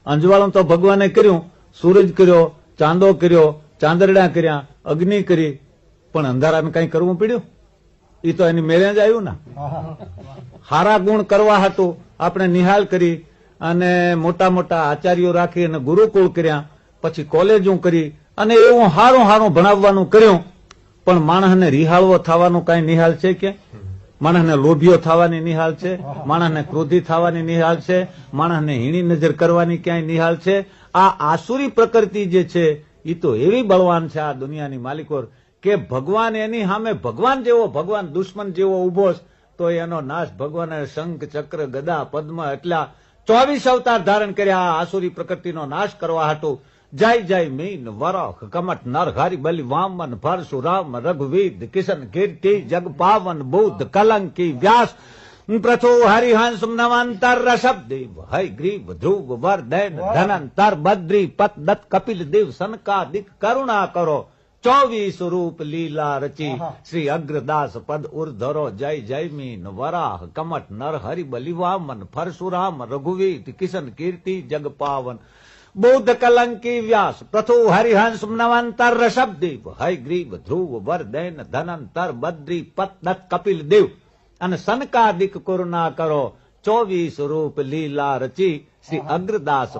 અંજવાળું તો ભગવાને કર્યું, સૂરજ કર્યો, ચાંદો કર્યો, ચાંદરડા કર્યા, અગ્નિ કરી, પણ અંધારાને કઈ કરવું પડ્યું? એ તો એની મેળે જ આવ્યું ને. હારા ગુણ કરવા હાટું આપણે નિહાલ કરી અને મોટા મોટા આચાર્યો રાખી અને ગુરુકુળ કર્યા, પછી કોલેજો કરી અને એવું હારું હારું ભણાવવાનું કર્યું, પણ માણસને રિહાળવો થવાનું કઈ નિહાલ છે કે? માણસને લોભીઓ થવાની નિહાલ છે? માણસને ક્રોધી થવાની નિહાલ છે? માણસને હીણી નજર કરવાની ક્યાંય નિહાલ છે? આ આસુરી પ્રકૃતિ જે છે એ તો એવી બળવાન છે આ દુનિયાની માલિકોર કે ભગવાન એની સામે ભગવાન જેવો, ભગવાન દુશ્મન જેવો ઉભો તો એનો નાશ ભગવાને શંખ ચક્ર ગદા પદ્મ એટલા 24 અવતાર ધારણ કર્યા આ આસુરી પ્રકૃતિનો નાશ કરવા હાટું. જય જય મીન વરાહ કમટ નર હરિ બલિ વામન પરશુરામ રઘુવીર કિશન કીર્તિ જગ પાવન બુદ્ધ કલંકી વ્યાસ પ્રથુ હરિહંસ નવાંતર રસબદેવ હય ગ્રીવ ધ્રુવ વર્ધન ધનંતર બદ્રી પત દત્ત કપિલ દેવ સનકાદિક કરુણા કરો 24 રૂપ લીલા રચી શ્રી અગ્રદાસ પદ ઉર્ધરો જય જય મીન વરાહ કમટ નર હરિ બલિ વામન પરશુરામ રઘુવીર કિશન કીર્તિ જગ પાવન બુદ્ધ કલંકી વ્યાસ પ્રથુ હરિહંસ નવાંતર રસબદેવ હય ગ્રીવ ધ્રુવ વર્ધન ધનંતર બદ્રી પત દત્ત કપિલ દેવ અને સનકાદિક કરુણા કરો 24 રૂપ લીલા રચી શ્રી અગ્રદાસ